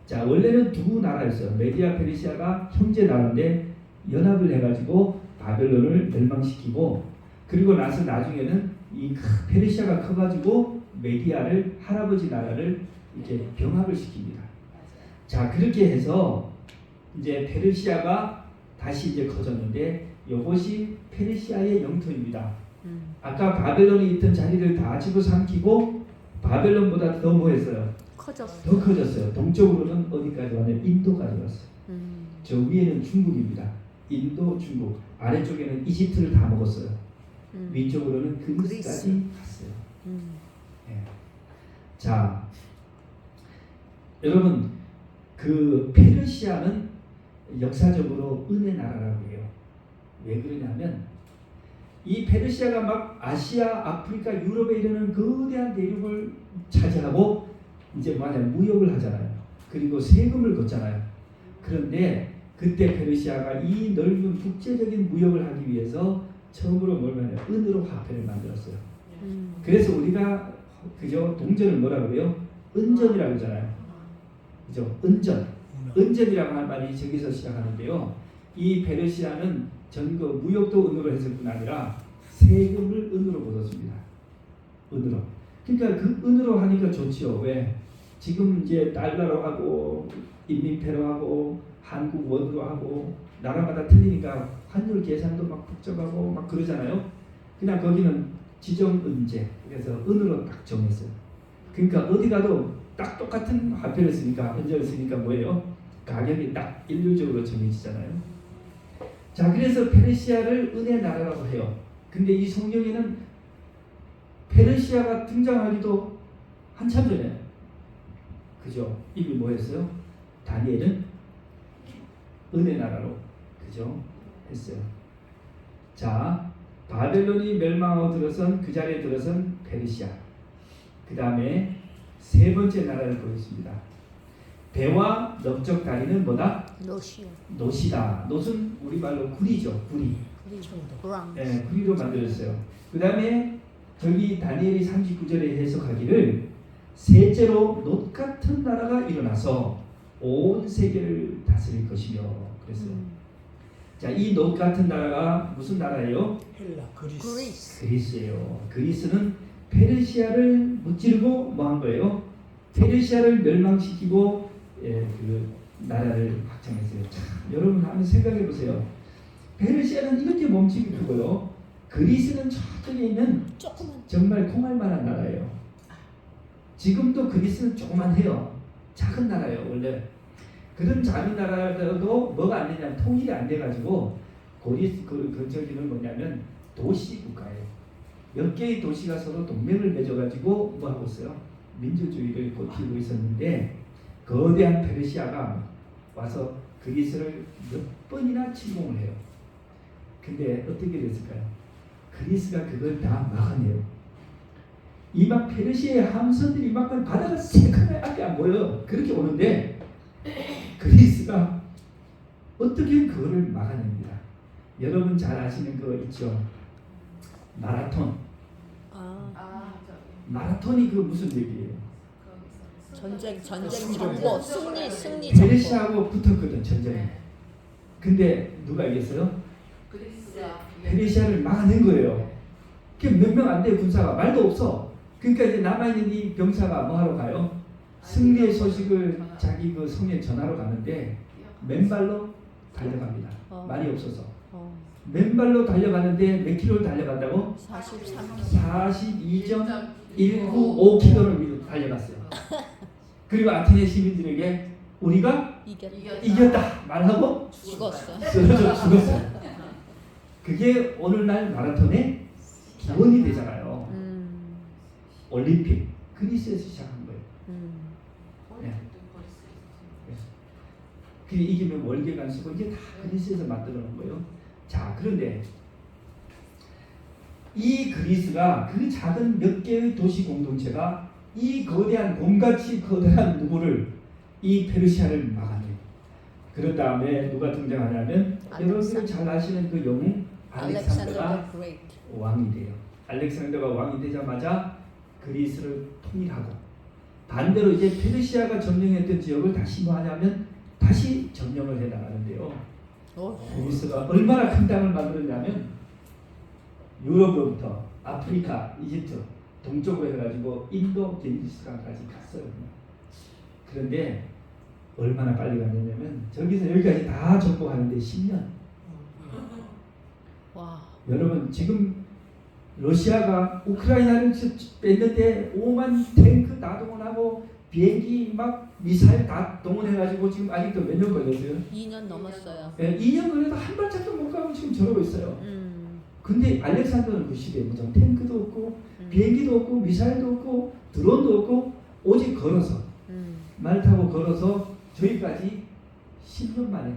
자, 원래는 두 나라였어요. 메디아 페르시아가 형제 나라인데 연합을 해가지고 바벨론을 멸망시키고 그리고 나서 나중에는 이 페르시아가 커가지고 메디아를 할아버지 나라를 이렇게 병합을 시킵니다. 자, 그렇게 해서 이제 페르시아가 다시 이제 커졌는데 이것이 페르시아의 영토입니다. 아까 바벨론이 있던 자리를 다 집어삼키고 바벨론보다 더 뭐했어요? 커졌어. 더 커졌어요. 동쪽으로는 어디까지 왔냐면 인도까지 왔어요. 저 위에는 중국입니다. 인도, 중국. 아래쪽에는 이집트를 다 먹었어요. 위쪽으로는 그리스까지 갔어요. 예. 자, 여러분 그 페르시아는 역사적으로 은혜 나라라고 해요. 왜 그러냐면 이 페르시아가 막 아시아, 아프리카, 유럽에 이르는 거대한 대륙을 차지하고 이제 무역을 하잖아요. 그리고 세금을 걷잖아요. 그런데 그때 페르시아가 이 넓은 국제적인 무역을 하기 위해서 처음으로 뭘 하냐 은으로 화폐를 만들었어요. 그래서 우리가 그저 동전을 뭐라고 해요? 은전이라고 하잖아요. 그죠? 은전. 은전이라고 하는 말이 저기서 시작하는데요. 이 페르시아는 전그 무역도 은으로 했을 뿐 아니라 세금을 은으로 걷었습니다. 은으로. 그러니까 그 은으로 하니까 좋지요. 왜? 지금 이제 달러로 하고 인민폐로 하고 한국 원으로 하고 나라마다 틀리니까 환율 계산도 막 복잡하고 막 그러잖아요. 그냥 거기는 지정은제, 그래서 은으로 딱 정했어요. 그러니까 어디 가도 딱 똑같은 화폐를 쓰니까, 은제를 쓰니까 뭐예요? 가격이 딱 일률적으로 정해지잖아요. 자, 그래서 페르시아를 은의 나라라고 해요. 근데 이 성경에는 페르시아가 등장하기도 한참 전에, 그죠? 이미 뭐였어요? 다니엘은 은의 나라로, 그죠? 했어요. 자, 바벨론이 멸망하고 들어선 그 자리에 들어선 페르시아. 그 다음에 세 번째 나라를 보겠습니다. 배와 넓적 다리는 뭐다? 노시오. 노시다. 노는 우리말로 구리죠. 구리. 브랑. 네, 구리로 만들었어요. 그 다음에 저기 다니엘이 39절에 해석하기를 셋째로 놋 같은 나라가 일어나서 온 세계를 다스릴 것이며 그랬어요. 자, 이 놋 같은 나라가 무슨 나라예요? 헬라, 그리스. 그리스예요. 그리스는 페르시아를 무찌르고 뭐 한 거예요? 페르시아를 멸망시키고 그 나라를 확장했어요. 참, 여러분 한번 생각해 보세요. 페르시아는 이렇게 멈추기 크고요. 그리스는 저쪽에 있는 조그만. 정말 콩알만한 나라예요. 지금도 그리스는 조그만해요. 작은 나라예요. 원래 그런 작은 나라라도 뭐가 안 되냐면 통일이 안 돼가지고 그리스 그 저기는 뭐냐면 도시 국가예요. 몇 개의 도시가 서로 동맹을 맺어가지고 뭐 하고 있어요? 민주주의를 버티고 있었는데 거대한 페르시아가 와서 그리스를 몇 번이나 침공을 해요. 근데 어떻게 됐을까요? 그리스가 그걸 다 막아내요. 이 막 페르시아의 함선들이 막 바다가 새카매 앞에 안 보여. 그렇게 오는데 그리스가 어떻게 그거를 막아냅니다. 여러분 잘 아시는 거 있죠? 마라톤. 마라톤이 그 무슨 얘기예요? 전쟁 승리 정보 승리 정보. 페르시아하고 붙었거든 전쟁에. 근데 누가 이겼어요? 페르시아를 막아낸 거예요. 그 몇 명 안 돼 군사가 말도 없어. 그러니까 이제 남아있는 이 병사가 뭐 하러 가요? 승리의 소식을 자기 그 성에 전하러 가는데 맨발로 달려갑니다. 말이 없어서. 맨발로 달려가는데 몇 킬로를 달려간다고? 42.195km를 달려갔어요. 그리고 아테네 시민들에게 우리가 이겼다 말하고 죽었어. 쓰러져 죽었어요. 그게 오늘날 마라톤의 기원이 되잖아요. 올림픽 그리스에서 시작한 거예요. 네. 그 이기면 월계관 쓰고 이게 다 그리스에서 만들어 놓은 거예요. 자, 그런데 이 그리스가 그 작은 몇 개의 도시 공동체가 이 거대한 곰같이 거대한 누구를 이 페르시아를 막아내요. 그런 다음에 누가 등장하냐면 여러분들 잘 아시는 그 영웅 알렉산더가 왕이 돼요. 알렉산더가 왕이 되자마자 그리스를 통일하고 반대로 이제 페르시아가 점령했던 지역을 다시 뭐 하냐면 다시 점령을 해 나가는데요. 그리스가 얼마나 큰 땅을 만들었냐면 유럽으로부터 아프리카, 이집트 동쪽으로 해가지고 인도, 겐지스강까지 갔어요. 그런데 얼마나 빨리 갔냐면 저기서 여기까지 다 정복하는데 10년. 와. 여러분 지금 러시아가 우크라이나를 뺐는데 5만 탱크 다 동원하고 비행기 막 미사일 다 동원해가지고 지금 아직도 몇 년 걸렸어요? 2년 넘었어요. 네, 2년 걸려도 한 발짝도 못 가고 지금 저러고 있어요. 근데 알렉산더는 그 시대에 무슨 탱크도 없고 비행기도 없고 미사일도 없고 드론도 없고 오직 걸어서 말 타고 걸어서 저기까지 10년 만에.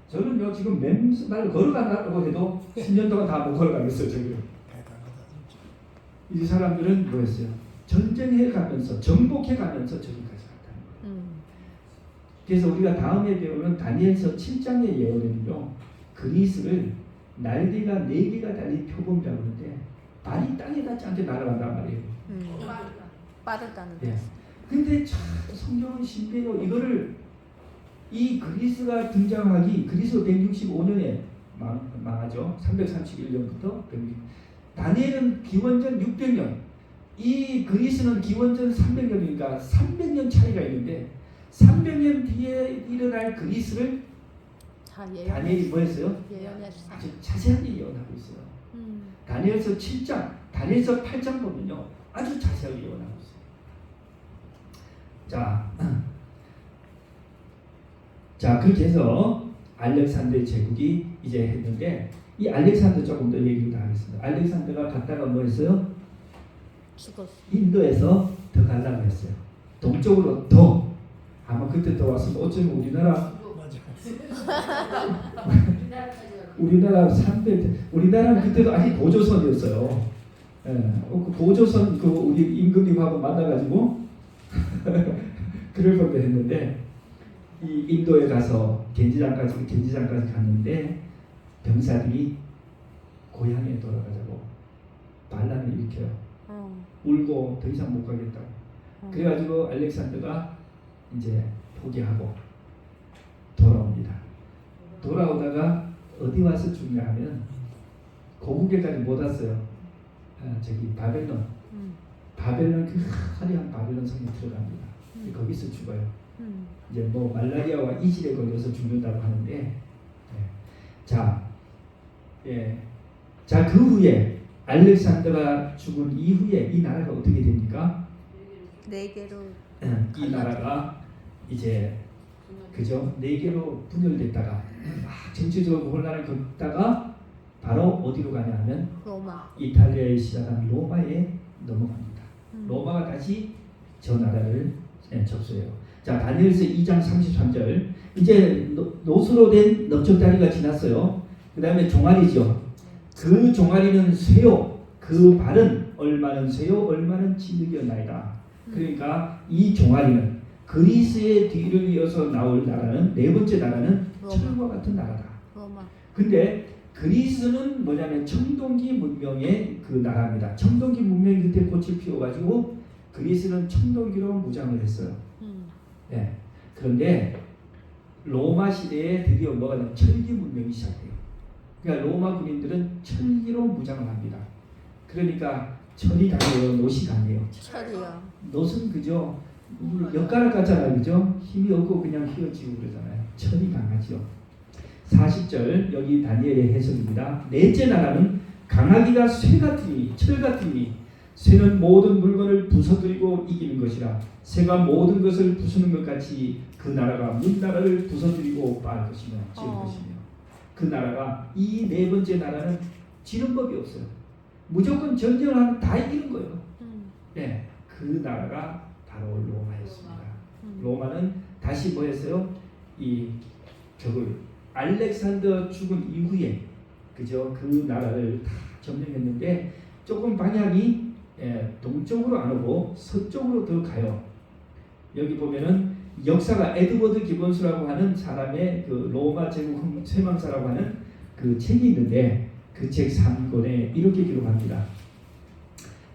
저는요 지금 맨날 걸어간다고 해도 10년 동안 다 못 걸어가겠어요. 저기를. 이 사람들은 뭐였어요? 전쟁해 가면서 정복해 가면서 저기까지 갔다는 거예요. 그래서 우리가 다음에 배우는 다니엘서 7장의 예언에는요 그리스를 날개가 4개가 달린 표범이라고 하는데 발이 땅에 닿지 않게 날아간단 말이에요. 빠르다는 네. 근데 참 성경은 신비해요. 이거를 이 그리스가 등장하기 그리스 165년에 망하죠. 331년부터 다니엘은 기원전 600년, 이 그리스는 기원전 300년이니까 300년 차이가 있는데 300년 뒤에 일어날 그리스를 다니엘이 뭐 했어요? 예언했어. 아주 자세하게 예언하고 있어요. 다니엘서 7장, 다니엘서 8장 보면요, 아주 자세하게 예언하고 있어요. 자 그렇게 해서 알렉산더 제국이 이제 했는데, 이 알렉산더 조금 더 얘기를 다 하겠습니다. 알렉산더가 갔다가 뭐 했어요? 죽었어. 인도에서 더 가려고 했어요. 동쪽으로 더. 아마 그때 더 왔으면 어쩌면 우리나라 300, 우리나라는 그때도 아직 보조선이었어요. 예, 그 보조선 그 우리 임금님하고 만나가지고 그럴 뻔도 했는데, 이 인도에 가서 겐지장까지 갔는데 병사들이 고향에 돌아가자고 반란을 일으켜요. 울고 더 이상 못 가겠다고. 그래가지고 알렉산더가 이제 포기하고 돌아옵니다. 돌아오다가 어디 와서 죽냐 하면 고국에까지 못 왔어요. 저기 바벨론 그 화려한 바벨론 성에 들어갑니다. 거기서 죽어요. 이제 뭐 말라리아와 이질에 걸려서 죽는다고 하는데, 자 그 후에 알렉산더가 죽은 이후에 이 나라가 어떻게 됩니까? 네 개로 이 나라가 이제 그죠? 네 개로 분열됐다가 막 정치적으로 혼란을 겪다가 바로 어디로 가냐면 로마. 이탈리아에 시작한 로마에 넘어갑니다. 로마가 다시 저 나라를 접수해요. 자, 다니엘서 2장 33절. 이제 노수로 된 넓적다리가 지났어요. 그 다음에 종아리죠. 그 종아리는 쇠요. 그 발은 얼마는 쇠요, 얼마는 진흙이었나이다. 그러니까 이 종아리는 그리스의 뒤를 이어서 나올 나라는, 네 번째 나라는 철과 같은 나라다. 로마. 근데 그리스는 뭐냐면 청동기 문명의 그 나라입니다. 청동기 문명이 그때 꽃을 피워가지고 그리스는 청동기로 무장을 했어요. 네. 그런데 로마 시대에 드디어 뭐가 되면 철기 문명이 시작돼요. 그러니까 로마 군인들은 철기로 무장을 합니다. 그러니까 철이 강해요, 노시 강해요. 철이요. 노는 그죠? 엿가락 같잖아요, 그죠? 힘이 없고 그냥 휘어지고 그러잖아요. 철이 강하죠. 40절 여기 다니엘의 해석입니다. 넷째 나라는 강하기가 쇠 같으니, 철 같으니, 쇠는 모든 물건을 부서뜨리고 이기는 것이라 쇠가 모든 것을 부수는 것 같이 그 나라가 문나라를 부서뜨리고 빻을 것이며 지을 것이며, 그 나라가 이 네 번째 나라는 지는 법이 없어요. 무조건 전쟁을 하면 다 이기는 거예요. 네, 그 나라가 바로 로마였습니다. 로마는 다시 뭐 했어요? 저걸 알렉산더 죽은 이후에 그죠? 그 나라를 다 점령했는데 조금 방향이 동쪽으로 안 오고 서쪽으로 더 가요. 여기 보면은 역사가 에드워드 기본스라고 하는 사람의 그 로마 제국 쇠망사라고 하는 그 책이 있는데 그 책 3권에 이렇게 기록합니다.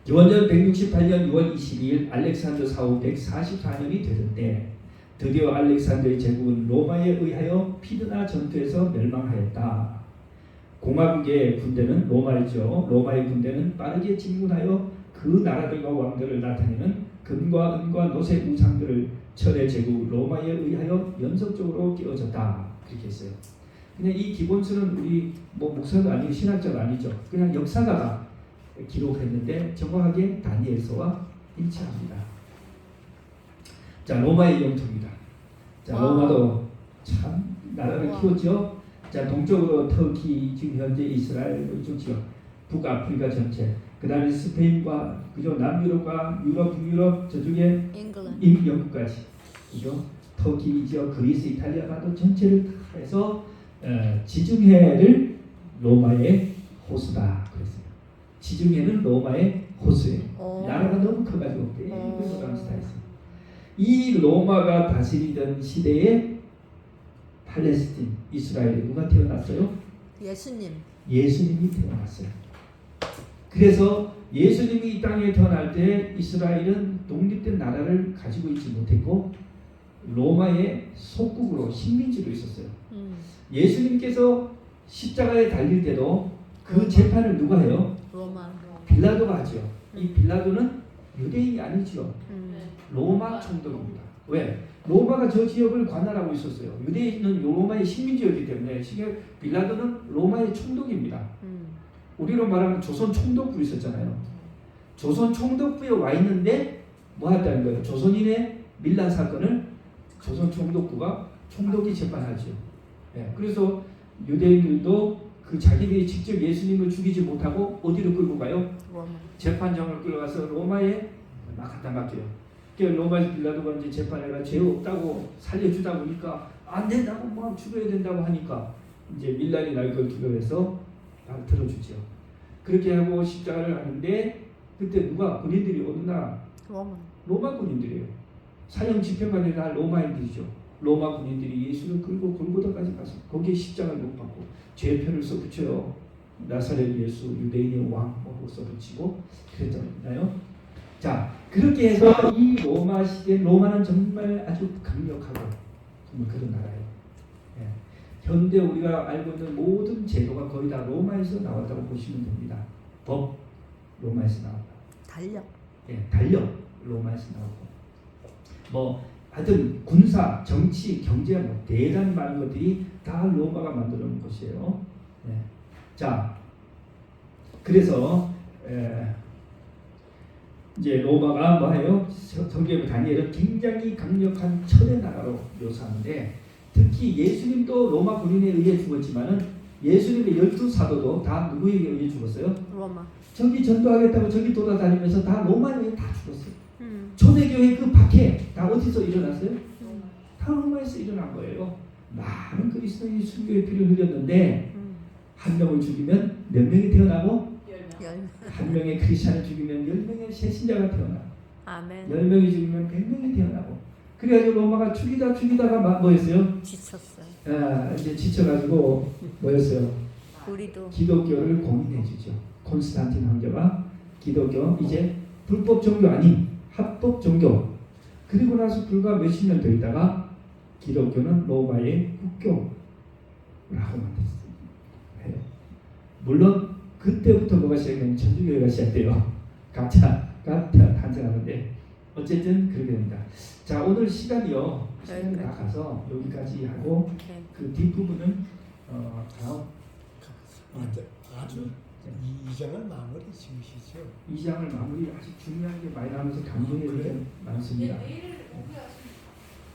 기원전 168년 6월 22일 알렉산더 사후 144년이 되던데 드디어 알렉산더의 제국은 로마에 의하여 피드나 전투에서 멸망하였다. 공화국의 군대는 로마이죠. 로마의 군대는 빠르게 진군하여 그 나라들과 왕들을 나타내는 금과 은과 노새 우상들을 철의 제국 로마에 의하여 연속적으로 끼워졌다. 그렇게 했어요. 그냥 이 기본서는 우리 뭐 목사도 아니고 신학자가 아니죠. 그냥 역사가가 기록했는데 정확하게 다니엘서와 일치합니다. 자, 로마의 영토입니다. 자, 로마도 참 나라를 키웠죠. 자, 동쪽으로 터키, 지금 현재 이스라엘 이쪽이죠. 북아프리카 전체. 그다음에 스페인과 그죠, 남유럽과 유럽, 북유럽 저쪽에 영국까지, 그죠, 터키죠, 그리스, 이탈리아도 전체를 다 해서 지중해를 로마의 호수다 그랬어요. 지중해는 로마의 호수예요. 나라가 너무 커가지고 그래서 당시 다 했어요. 이 로마가 다스리던 시대에 팔레스틴, 이스라엘에 누가 태어났어요? 예수님이 태어났어요. 그래서 예수님이 이 땅에 태어날 때 이스라엘은 독립된 나라를 가지고 있지 못했고 로마의 속국으로 식민지로 있었어요. 예수님께서 십자가에 달릴 때도 그 재판을 누가 해요? 로마. 빌라도가 하죠. 이 빌라도는 유대인이 아니죠. 로마 총독입니다. 왜? 로마가 저 지역을 관할하고 있었어요. 유대인은 로마의 식민지였기 때문에 빌라도는 로마의 총독입니다. 우리로 말하면 조선 총독부 있었잖아요. 조선 총독부에 와 있는데 뭐 했다는 거예요? 조선인의 밀란 사건을 조선 총독부가 총독이 재판하죠. 예, 그래서 유대인들도 그 자기들이 직접 예수님을 죽이지 못하고 어디로 끌고 가요? 로마. 재판정을 끌어가서 로마에 막 갖다 맡겨요. 그러니까 로마에서 빌라도가 이제 재판해가 죄 없다고 살려주다 보니까 안 된다고 뭐 죽여야 된다고 하니까 이제 밀란이 날 걸 두려워해서 들어주죠. 그렇게 하고 십자가를 하는데 그때 누가 군인들이 어느 나라? 로마 군인들이에요. 사형 집행관이 다 로마인들이죠. 로마 군인들이 예수를 끌고 골고다까지 가서 거기에 십자가를 못 박고 죄표를 써붙여요. 나사렛 예수 유대인의 왕 하고 써붙이고 그랬잖아요. 자, 그렇게 해서 이 로마 시대 로마는 정말 아주 강력하고 정말 그런 나라예요. 예. 현대 우리가 알고 있는 모든 제도가 거의 다 로마에서 나왔다고 보시면 됩니다. 법 로마에서 나왔다. 달력. 예, 달력 로마에서 나오고 뭐 하여튼 군사, 정치, 경제 뭐 대단히 많은 것들이 다 로마가 만들어 놓은 것이에요. 예. 자, 그래서 이제 로마가 뭐예요? 성경의 다니엘은 굉장히 강력한 철의 나라로 묘사하는데 특히 예수님도 로마 군인에 의해 죽었지만은 예수님의 12사도도 다 누구에게 의해 죽었어요? 로마. 저기 전도하겠다고 저기 돌아다니면서 다 로마에 의해 다 죽었어요. 초대교회 그 밖에 다 어디서 일어났어요? 다 로마에서 일어난 거예요. 많은 그리스도인이 순교의 피를 흘렸는데 한 명을 죽이면 몇 명이 태어나고 한 명의 크리스찬을 죽이면 10명의 새신자가 태어나고 아멘. 10명이 죽이면 100명이 태어나고 그래가지고 로마가 죽이다가 뭐였어요? 지쳤어요. 아, 이제 지쳐가지고 뭐였어요? 우리도 기독교를 공인해주죠. 콘스탄틴 황제가 기독교 이제 불법 종교 아닌 합법 종교. 그리고 나서 불과 몇십 년 더 있다가 기독교는 로마의 국교라고 만들었어요. 물론 그때부터 뭐가 시작되면 천주교회가 시작돼요. 각자가 탄생하는데 어쨌든 그렇게 됩니다. 자, 오늘 시간이 나가서 여기까지 하고 네. 그 뒷부분은 다음 아주 이 장을 마무리 지으시죠. 이 장을 마무리 아주 중요한 게 많이 나오면서 감동이 그래요? 많습니다. 내일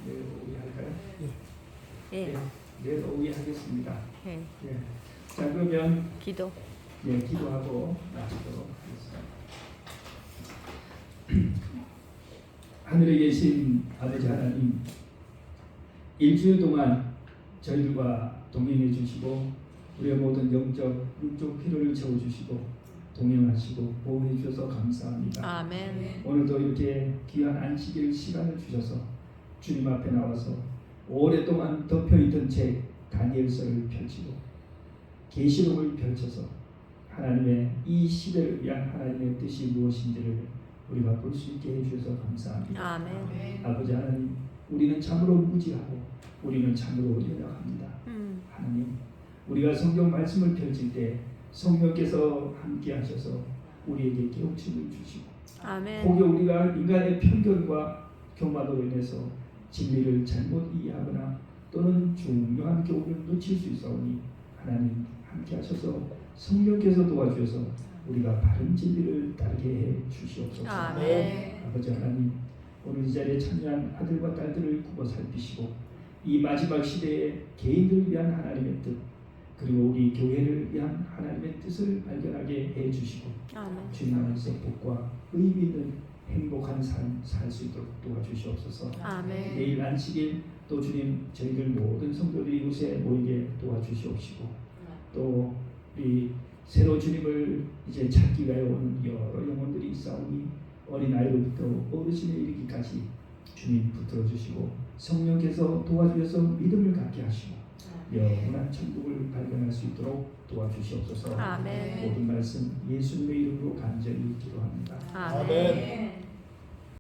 내일 오후에 할까요? 예. 내일 오후에 하겠습니다. 예. 예. 자, 그러면 기도. 예, 기도하고 마치도록 하겠습니다. 하늘에 계신 아버지 하나님, 일주일 동안 저희들과 동행해 주시고 우리의 모든 영적, 육적 필요를 채워주시고 동행하시고 보호해 주셔서 감사합니다. 아멘. 오늘도 이렇게 귀한 안식일 시간을 주셔서 주님 앞에 나와서 오랫동안 덮여있던 책 다니엘서를 펼치고 계시록을 펼쳐서 하나님의 이 시대를 위한 하나님의 뜻이 무엇인지를 우리가 볼 수 있게 해주셔서 감사합니다. 아멘. 아버지 하나님, 우리는 참으로 무지하고 우리는 참으로 연약합니다. 하나님, 우리가 성경 말씀을 펼칠 때 성령께서 함께 하셔서 우리에게 깨우침을 주시고 아멘. 혹여 우리가 인간의 편견과 교만으로 인해서 진리를 잘못 이해하거나 또는 중요한 교훈을 놓칠 수 있사오니 하나님 함께 하셔서 성령께서 도와주셔서 우리가 바른 진리를 따르게 해 주시옵소서. 아멘. 아버지 하나님, 오늘 이 자리에 참여한 아들과 딸들을 굽어 살피시고 이 마지막 시대에 개인들을 위한 하나님의 뜻 그리고 우리 교회를 위한 하나님의 뜻을 발견하게 해 주시고 아멘. 주님 안에서 복과 의미 있는 행복한 삶 살 수 있도록 도와주시옵소서. 아멘. 내일 안식일 또 주님 저희들 모든 성도들이 이곳에 모이게 도와주시옵시고 또 우리 새로 주님을 이제 찾기 위하여 오는 여러 영혼들이 있사오니 어린아이로부터 어르신에 이르기까지 주님 붙들어 주시고 성령께서 도와주셔서 믿음을 갖게 하시고 영원한 천국을 발견할 수 있도록 도와주시옵소서. 아멘. 모든 말씀 예수님의 이름으로 간절히 기도합니다. 아멘.